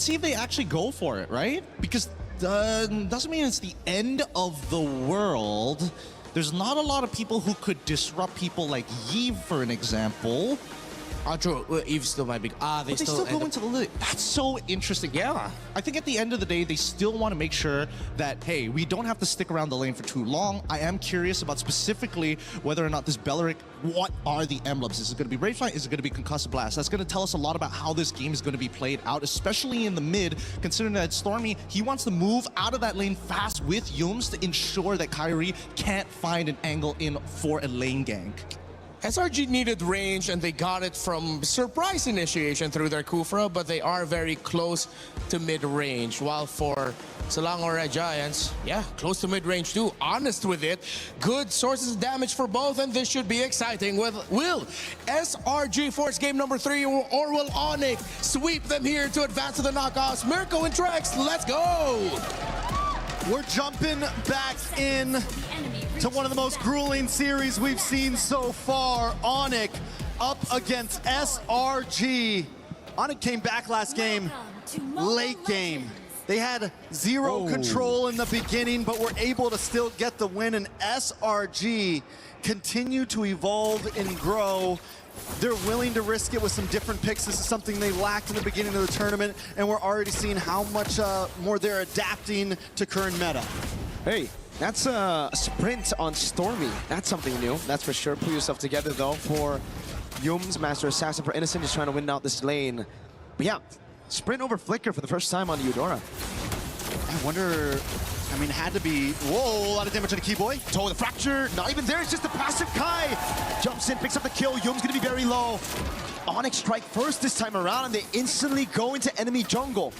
see if they actually go for it, right? Because doesn't mean it's the end of the world. There's not a lot of people who could disrupt people like Yves, for an example. True. Yves still might be. They still go into the lid. That's so interesting. Yeah. I think at the end of the day, they still want to make sure that, hey, we don't have to stick around the lane for too long. I am curious about specifically whether or not this Beleric, what are the emblems? Is it going to be Ragefly? Is it going to be Concussive Blast? That's going to tell us a lot about how this game is going to be played out, especially in the mid, considering that Stormy, he wants to move out of that lane fast with Yums to ensure that Kyrie can't find an angle in for a lane gank. SRG needed range, and they got it from surprise initiation through their Kufra, but they are very close to mid-range. While for Selangor Red Giants, yeah, close to mid-range too. Honest with it. Good sources of damage for both, and this should be exciting. Will SRG force game number 3, or will ONIC sweep them here to advance to the knockouts? Mirko and Trex, let's go! We're jumping back in to one of the most grueling series we've seen so far. ONIC up against SRG. ONIC came back last game, late game. They had zero control in the beginning, but were able to still get the win, and SRG continue to evolve and grow. They're willing to risk it with some different picks. This is something they lacked in the beginning of the tournament, and we're already seeing how much more they're adapting to current meta. Hey, that's a sprint on Stormy. That's something new, that's for sure. Pull yourself together, though, for Yums, Master Assassin, for Innocent, just trying to win out this lane. But yeah, sprint over Flicker for the first time on Eudora. I wonder, I mean, had to be, whoa, a lot of damage on the Keyboy. Toe the fracture, not even there, it's just a passive Kai. Jumps in, picks up the kill, Yum's gonna be very low. ONIC strike first this time around, and they instantly go into enemy jungle.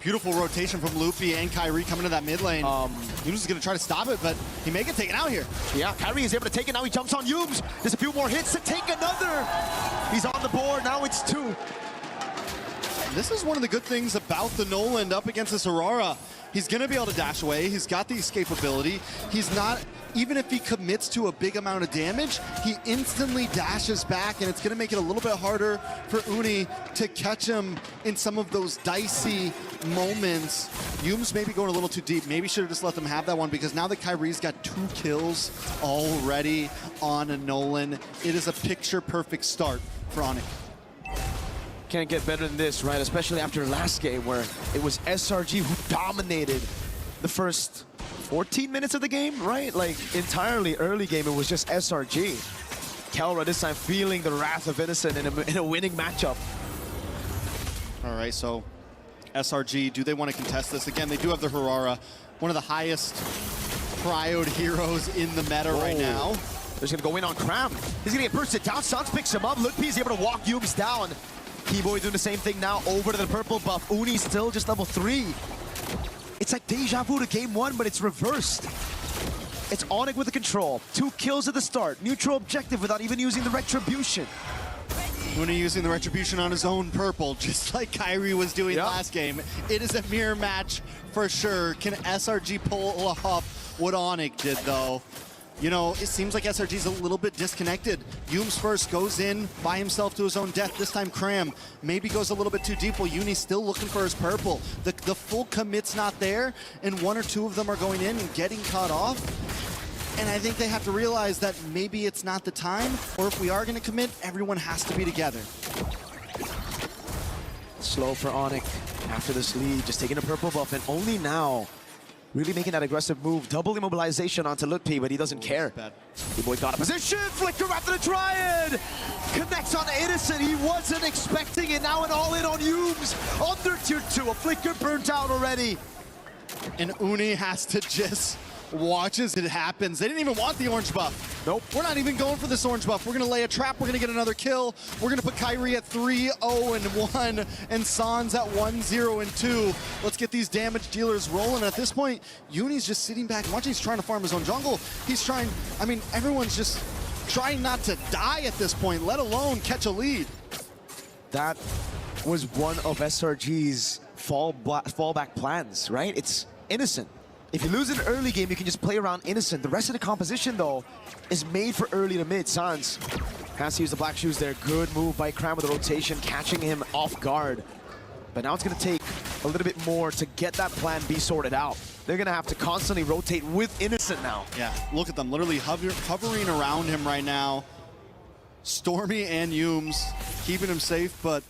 Beautiful rotation from Loopy and Kyrie coming to that mid lane. Yums is gonna try to stop it, but he may get taken out here. Yeah, Kyrie is able to take it, now he jumps on Yums. There's a few more hits to take another. He's on the board, now it's 2. This is one of the good things about the Noland up against this Aurora. He's going to be able to dash away. He's got the escape ability. He's not, even if he commits to a big amount of damage, he instantly dashes back, and it's going to make it a little bit harder for Uni to catch him in some of those dicey moments. Yums maybe going a little too deep. Maybe should have just let them have that one, because now that Kyrie's got 2 kills already on a Nolan, it is a picture-perfect start for ONIC. Can't get better than this, right? Especially after last game where it was SRG who dominated the first 14 minutes of the game, right? Like, entirely early game, it was just SRG. Kelra this time feeling the wrath of Innocent in a winning matchup. All right, so SRG, do they want to contest this? Again, they do have the Harara, one of the highest prioed heroes in the meta right now. They're gonna go in on Cram. He's gonna get bursted down. Sans picks him up. Look, he's able to walk Yums down. Keyboy doing the same thing now, over to the purple buff. Uni still just level 3. It's like deja vu to game 1, but it's reversed. It's ONIC with the control. 2 kills at the start. Neutral objective without even using the retribution. Uni using the retribution on his own purple, just like Kyrie was doing last game. It is a mirror match for sure. Can SRG pull off what ONIC did, though? You know, it seems like SRG's a little bit disconnected. Yums first goes in by himself to his own death. This time Cram maybe goes a little bit too deep while Uni's still looking for his purple. The full commit's not there, and 1 or 2 of them are going in and getting caught off. And I think they have to realize that maybe it's not the time, or if we are gonna commit, everyone has to be together. Slow for ONIC after this lead, just taking a purple buff, and only now really making that aggressive move. Double immobilization onto Lutpi, but he doesn't care. Keyboy got a position, Flicker after the Triad! Connects on Innocent, he wasn't expecting it. Now an all-in on Yums, under tier 2, a Flicker burnt out already. And Uni has to just watch as it happens. They didn't even want the orange buff. Nope. We're not even going for this orange buff. We're gonna lay a trap, we're gonna get another kill. We're gonna put Kyrie at 3-0-1 and Sans at 1-0-2. Let's get these damage dealers rolling. At this point, Uni's just sitting back and watching. He's trying to farm his own jungle. He's trying, I mean, everyone's just trying not to die at this point, let alone catch a lead. That was one of SRG's fallback plans, right? It's Innocent. If you lose an early game, you can just play around Innocent. The rest of the composition, though, is made for early to mid. Sans has to use the black shoes there. Good move by Cram with the rotation, catching him off guard. But now it's going to take a little bit more to get that plan B sorted out. They're going to have to constantly rotate with Innocent now. Yeah, look at them, literally hovering around him right now. Stormy and Yooms keeping him safe, but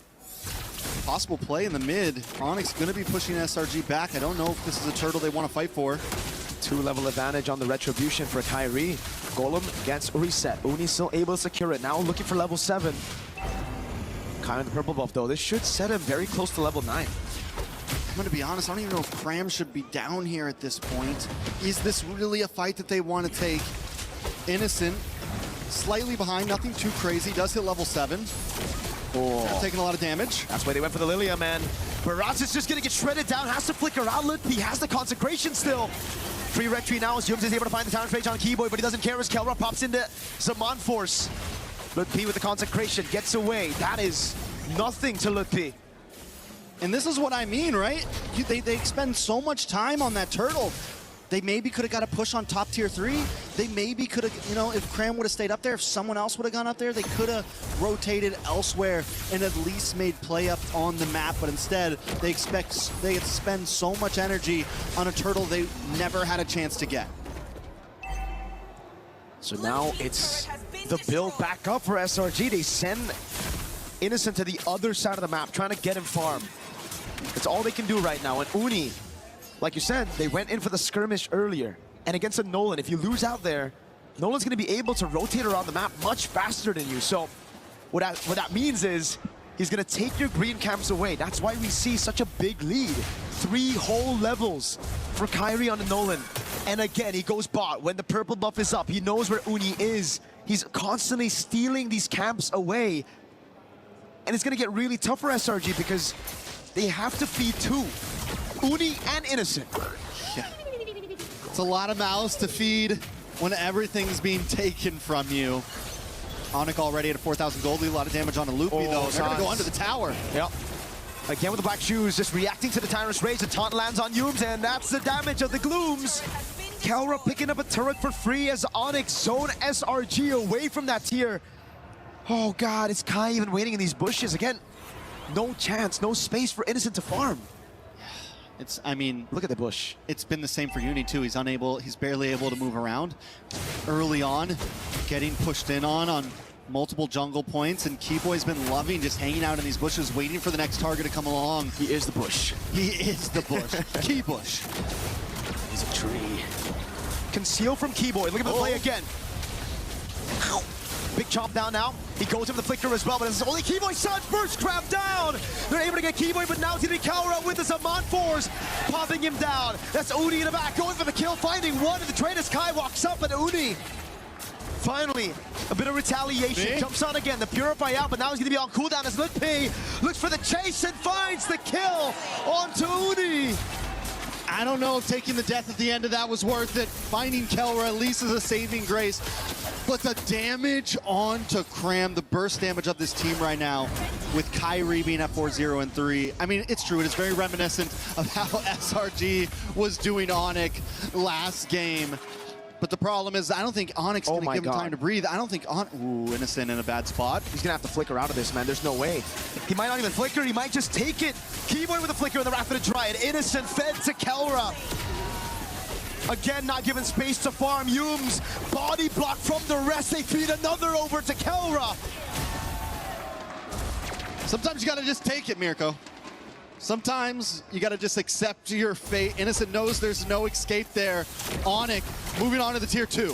possible play in the mid. ONIC going to be pushing SRG back. I don't know if this is a turtle they want to fight for. 2-level advantage on the Retribution for Kyrie. Golem gets reset. Uni still able to secure it. Now looking for level 7. Kind of the purple buff though. This should set him very close to level 9. I'm going to be honest, I don't even know if Cram should be down here at this point. Is this really a fight that they want to take? Innocent, slightly behind, nothing too crazy. Does hit level 7. Oh. Taking a lot of damage. That's why they went for the Lilia, man. Baraz is just going to get shredded down. Has to flicker out. He has the Consecration still. Free retreat now as Yooms is able to find the Talent Rage on Keyboy, but he doesn't care as Kelra pops into Zaman Force. Lutpi with the Consecration gets away. That is nothing to Lutpi. And this is what I mean, right? They expend so much time on that turtle. They maybe could have got a push on top tier 3. They maybe could have, you know, if Cram would have stayed up there, if someone else would have gone up there, they could have rotated elsewhere and at least made play up on the map. But instead, they spend so much energy on a turtle they never had a chance to get. So now it's the build back up for SRG. They send Innocent to the other side of the map, trying to get him farm. It's all they can do right now. And Uni, like you said, they went in for the skirmish earlier. And against a Nolan, if you lose out there, Nolan's going to be able to rotate around the map much faster than you. So what that means is he's going to take your green camps away. That's why we see such a big lead. 3 whole levels for Kyrie on the Nolan. And again, he goes bot. When the purple buff is up, he knows where Uni is. He's constantly stealing these camps away. And it's going to get really tough for SRG because they have to feed 2. Uni and Innocent. Yeah. It's a lot of mouths to feed when everything's being taken from you. ONIC already at a 4,000 gold lead, a lot of damage on a Loopy though. They're gonna go under the tower. Yep. Again with the black shoes, just reacting to the Tyrant's Rage. The taunt lands on Yooms, and that's the damage of the Glooms. Kelra picking up a turret for free as ONIC zone SRG away from that tier. Oh God, is Kai even waiting in these bushes? Again, no chance, no space for Innocent to farm. I mean, look at the bush. It's been the same for Uni too. He's barely able to move around. Early on, getting pushed in on multiple jungle points, and Keyboy's been loving just hanging out in these bushes, waiting for the next target to come along. He is the bush. He is the bush. Keybush. He's a tree. Conceal from Keyboy. Look at the play again. Ow. Big chomp down now. He goes in with the flicker as well, but it's only Keyboy Sun's first grab down. They're able to get Keyboy, but now it's going to be Kelra with the Zaman Force, popping him down. That's Uni in the back, going for the kill, finding one, and the traitor Sky walks up, and Uni finally a bit of retaliation. Jumps on again, the Purify out, but now he's going to be on cooldown as Lutpi looks for the chase and finds the kill onto Uni. I don't know if taking the death at the end of that was worth it. Finding Kelra at least is a saving grace. But the damage onto Cram, the burst damage of this team right now, with Kyrie being at 4-0 and 3. I mean, it's true. It is very reminiscent of how SRG was doing ONIC last game. But the problem is, I don't think ONIC's going to give him time to breathe. I don't think Ooh, Innocent in a bad spot. He's going to have to flicker out of this, man. There's no way. He might not even flicker. He might just take it. Keyboy with a flicker in the Rapid Triad. Innocent fed to Kelra. Again, not given space to farm. Yooms, body block from the rest. They feed another over to Kelra. Sometimes you got to just take it, Mirko. Sometimes you got to just accept your fate. Innocent knows there's no escape there. ONIC moving on to the tier 2.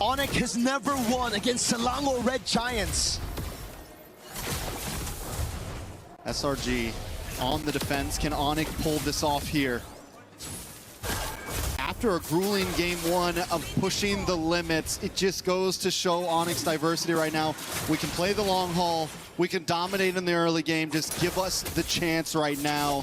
ONIC has never won against Selangor Red Giants. SRG on the defense. Can ONIC pull this off here? After a grueling game 1 of pushing the limits, it just goes to show ONIC's diversity right now. We can play the long haul. We can dominate in the early game. Just give us the chance right now.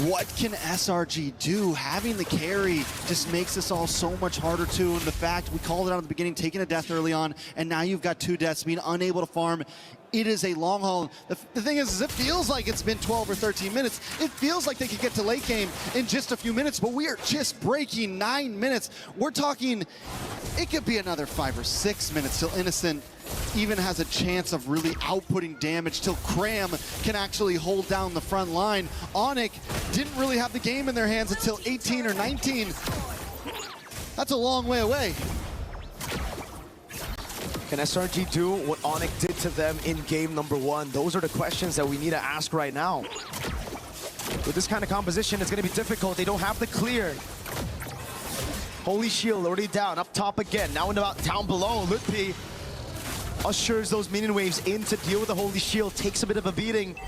What can SRG do? Having the carry just makes this all so much harder too. And the fact, we called it out at the beginning, taking a death early on, and now you've got 2 deaths, being unable to farm. It is a long haul. The thing is it feels like it's been 12 or 13 minutes. It feels like they could get to late game in just a few minutes, but we are just breaking 9 minutes. We're talking, it could be another 5 or 6 minutes till Innocent even has a chance of really outputting damage till Cram can actually hold down the front line. ONIC didn't really have the game in their hands until 18 or 19. That's a long way away. Can SRG do what ONIC did to them in game number 1? Those are the questions that we need to ask right now. With this kind of composition, it's going to be difficult. They don't have the clear. Holy Shield already down, up top again. Now down below, Lutpi ushers those minion waves in to deal with the Holy Shield. Takes a bit of a beating,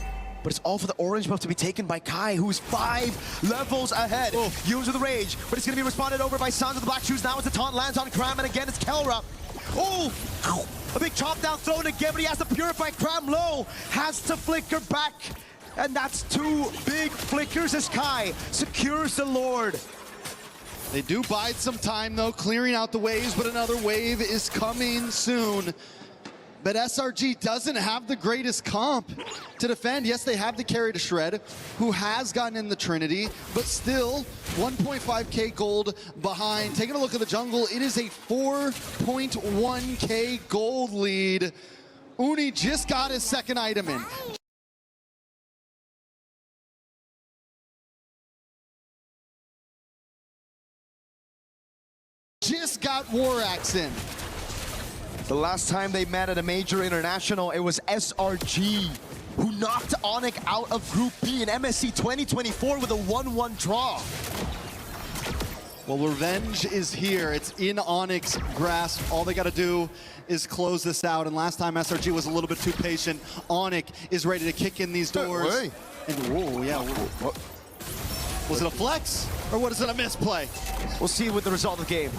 but it's all for the orange buff to be taken by Kai, who's 5 levels ahead. Use with the rage, but it's going to be responded over by Sons of the Black Shoes. Now as the taunt lands on Cram, and again it's Kelra. Oh, a big chop down thrown again, but he has to purify. Cram low, has to flicker back. And that's 2 big flickers as Kai secures the Lord. They do bide some time though, clearing out the waves, but another wave is coming soon. But SRG doesn't have the greatest comp to defend. Yes, they have the carry to Shred, who has gotten in the Trinity, but still 1.5k gold behind. Taking a look at the jungle, it is a 4.1k gold lead. Uni just got his second item in. Just got War Axe in. The last time they met at a major international, it was SRG who knocked ONIC out of Group B in MSC 2024 with a 1-1 draw. Well, revenge is here. It's in ONIC's grasp. All they got to do is close this out. And last time SRG was a little bit too patient. ONIC is ready to kick in these doors. And whoa, yeah. Was it a flex or what is it, a misplay? We'll see with the result of the game.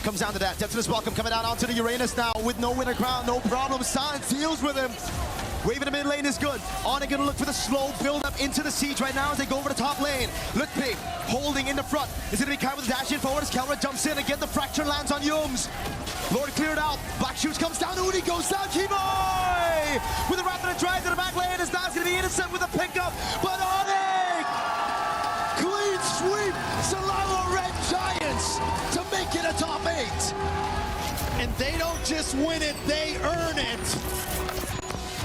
Comes down to that. Deathless Welcome coming out onto the Uranus now with no winner crown, no problem. Silence deals with him. Wave in the mid lane is good. ONIC gonna look for the slow build up into the siege right now as they go over the top lane. Lutpi holding in the front. Is gonna be Kai with the dash in forward as Kelra jumps in. Again, the fracture lands on Yums. Lord cleared out. Black Shoes comes down. Uni goes down. Keyboy with a rapid drive to the back lane. Is now gonna be innocent with a pickup. But ONIC clean sweep. Salamo Red Giants to make it a top 8. And they don't just win it, they earn it.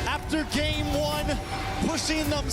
After game 1, pushing them